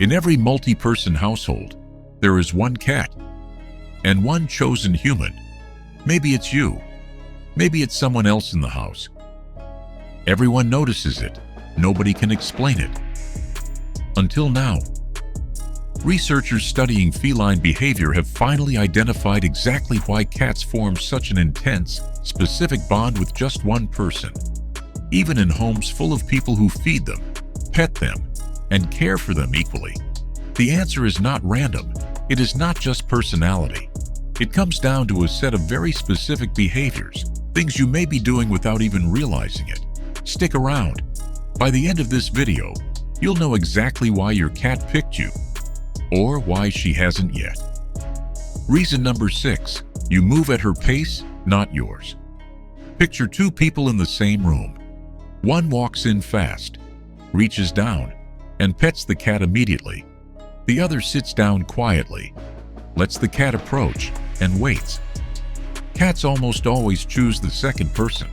In every multi-person household, there is one cat and one chosen human. Maybe it's you. Maybe it's someone else in the house. Everyone notices it. Nobody can explain it. Until now. Researchers studying feline behavior have finally identified exactly why cats form such an intense, specific bond with just one person. Even in homes full of people who feed them, pet them, and care for them equally. The answer is not random. It is not just personality. It comes down to a set of very specific behaviors, things you may be doing without even realizing it. Stick around. By the end of this video, you'll know exactly why your cat picked you, or why she hasn't yet. Reason number 6. You move at her pace, not yours. Picture two people in the same room. One walks in fast, reaches down, and pets the cat immediately. The other sits down quietly, lets the cat approach, and waits. Cats almost always choose the second person.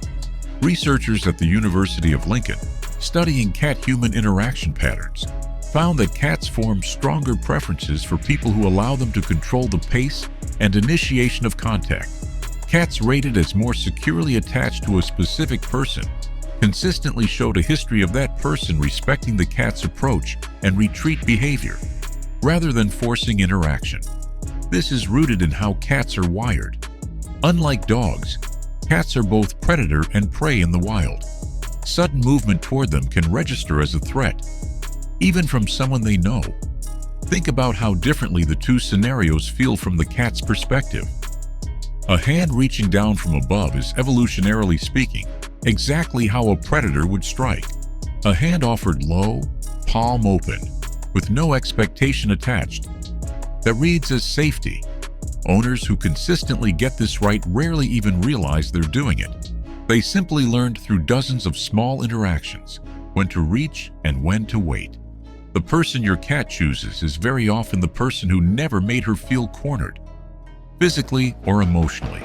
Researchers at the University of Lincoln, studying cat-human interaction patterns, found that cats form stronger preferences for people who allow them to control the pace and initiation of contact. Cats rated as more securely attached to a specific person consistently showed a history of that person respecting the cat's approach and retreat behavior, rather than forcing interaction. This is rooted in how cats are wired. Unlike dogs, cats are both predator and prey in the wild. Sudden movement toward them can register as a threat, even from someone they know. Think about how differently the two scenarios feel from the cat's perspective. A hand reaching down from above is, evolutionarily speaking, exactly how a predator would strike. A hand offered low, palm open, with no expectation attached, that reads as safety. Owners who consistently get this right rarely even realize they're doing it. They simply learned through dozens of small interactions when to reach and when to wait. The person your cat chooses is very often the person who never made her feel cornered, physically or emotionally.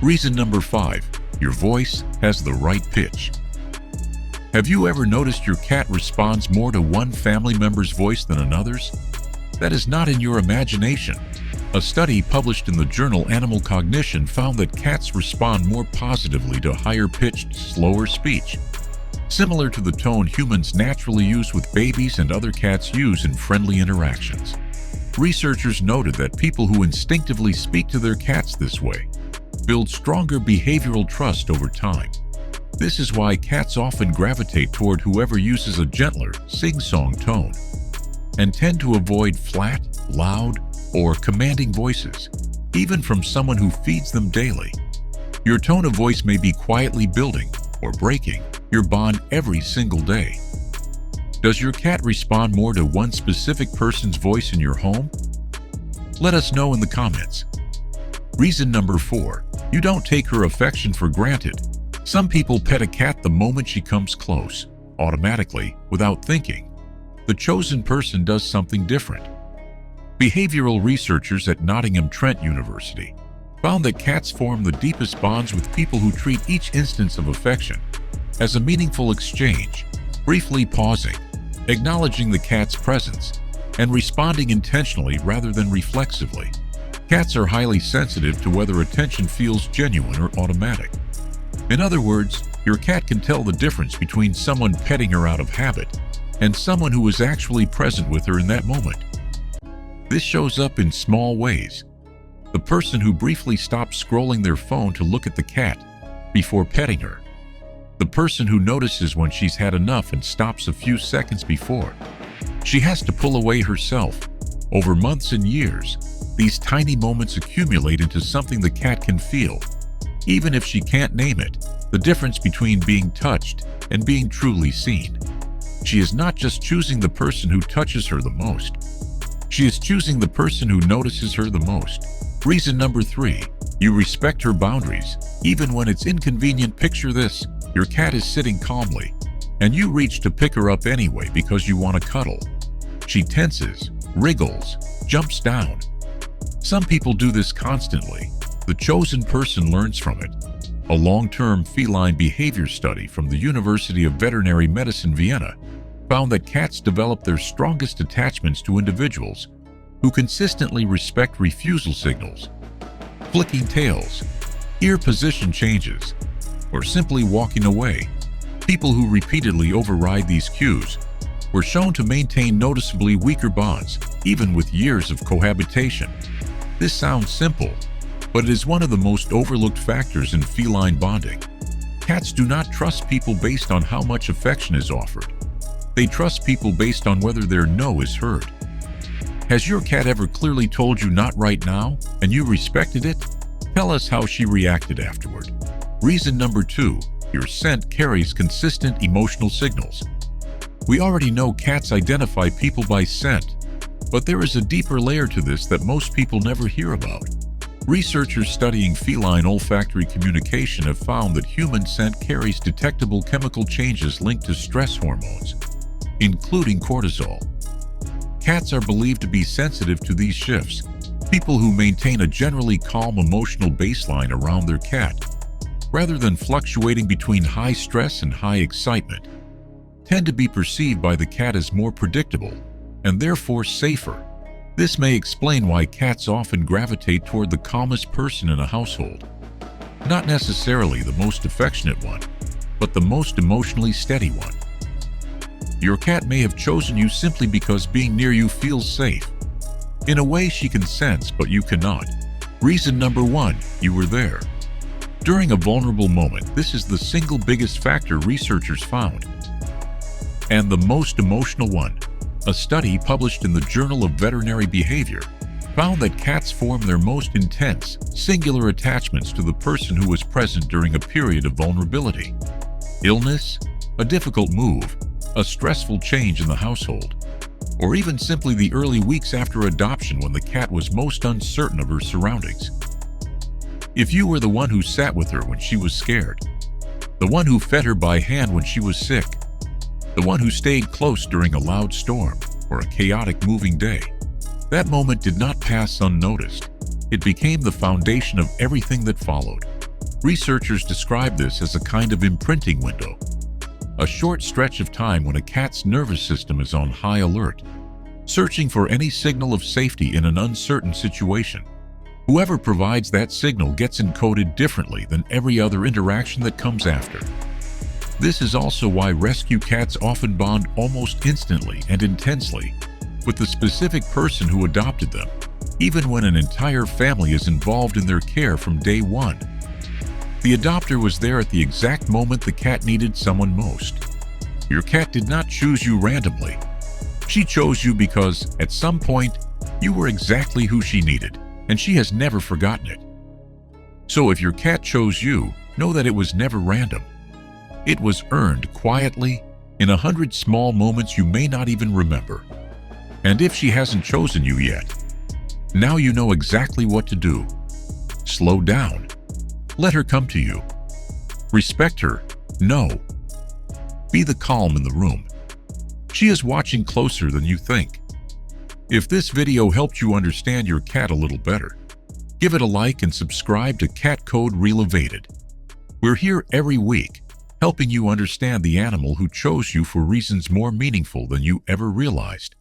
Reason number 5. Your voice has the right pitch. Have you ever noticed your cat responds more to one family member's voice than another's? That is not in your imagination. A study published in the journal Animal Cognition found that cats respond more positively to higher-pitched, slower speech, similar to the tone humans naturally use with babies and other cats use in friendly interactions. Researchers noted that people who instinctively speak to their cats this way build stronger behavioral trust over time. This is why cats often gravitate toward whoever uses a gentler, sing-song tone, and tend to avoid flat, loud, or commanding voices, even from someone who feeds them daily. Your tone of voice may be quietly building or breaking your bond every single day. Does your cat respond more to one specific person's voice in your home? Let us know in the comments. Reason number 4. You don't take her affection for granted. Some people pet a cat the moment she comes close, automatically, without thinking. The chosen person does something different. Behavioral researchers at Nottingham Trent University found that cats form the deepest bonds with people who treat each instance of affection as a meaningful exchange, briefly pausing, acknowledging the cat's presence, and responding intentionally rather than reflexively. Cats are highly sensitive to whether attention feels genuine or automatic. In other words, your cat can tell the difference between someone petting her out of habit and someone who is actually present with her in that moment. This shows up in small ways. The person who briefly stops scrolling their phone to look at the cat before petting her. The person who notices when she's had enough and stops a few seconds before she has to pull away herself. Over months and years, these tiny moments accumulate into something the cat can feel, even if she can't name it. The difference between being touched and being truly seen. She is not just choosing the person who touches her the most. She is choosing the person who notices her the most. Reason number 3. You respect her boundaries, even when it's inconvenient. Picture this. Your cat is sitting calmly, and you reach to pick her up anyway because you want to cuddle. She tenses, wriggles, jumps down. Some people do this constantly. The chosen person learns from it. A long-term feline behavior study from the University of Veterinary Medicine, Vienna, found that cats develop their strongest attachments to individuals who consistently respect refusal signals, flicking tails, ear position changes, or simply walking away. People who repeatedly override these cues were shown to maintain noticeably weaker bonds, even with years of cohabitation. This sounds simple, but it is one of the most overlooked factors in feline bonding. Cats do not trust people based on how much affection is offered. They trust people based on whether their no is heard. Has your cat ever clearly told you not right now, and you respected it? Tell us how she reacted afterward. Reason number 2, your scent carries consistent emotional signals. We already know cats identify people by scent, but there is a deeper layer to this that most people never hear about. Researchers studying feline olfactory communication have found that human scent carries detectable chemical changes linked to stress hormones, including cortisol. Cats are believed to be sensitive to these shifts. People who maintain a generally calm emotional baseline around their cat, rather than fluctuating between high stress and high excitement, tend to be perceived by the cat as more predictable and therefore safer. This may explain why cats often gravitate toward the calmest person in a household. Not necessarily the most affectionate one, but the most emotionally steady one. Your cat may have chosen you simply because being near you feels safe. In a way she can sense, but you cannot. Reason number 1, you were there. During a vulnerable moment, this is the single biggest factor researchers found. And the most emotional one. A study published in the Journal of Veterinary Behavior found that cats form their most intense, singular attachments to the person who was present during a period of vulnerability. Illness, a difficult move, a stressful change in the household, or even simply the early weeks after adoption when the cat was most uncertain of her surroundings. If you were the one who sat with her when she was scared, the one who fed her by hand when she was sick, the one who stayed close during a loud storm or a chaotic moving day, that moment did not pass unnoticed. It became the foundation of everything that followed. Researchers describe this as a kind of imprinting window, a short stretch of time when a cat's nervous system is on high alert, searching for any signal of safety in an uncertain situation. Whoever provides that signal gets encoded differently than every other interaction that comes after. This is also why rescue cats often bond almost instantly and intensely with the specific person who adopted them, even when an entire family is involved in their care from day one. The adopter was there at the exact moment the cat needed someone most. Your cat did not choose you randomly. She chose you because, at some point, you were exactly who she needed, and she has never forgotten it. So if your cat chose you, know that it was never random. It was earned quietly in 100 small moments you may not even remember. And if she hasn't chosen you yet, now you know exactly what to do. Slow down. Let her come to you. Respect her. No. Be the calm in the room. She is watching closer than you think. If this video helped you understand your cat a little better, give it a like and subscribe to Cat Code ReleVADED. We're here every week, helping you understand the animal who chose you for reasons more meaningful than you ever realized.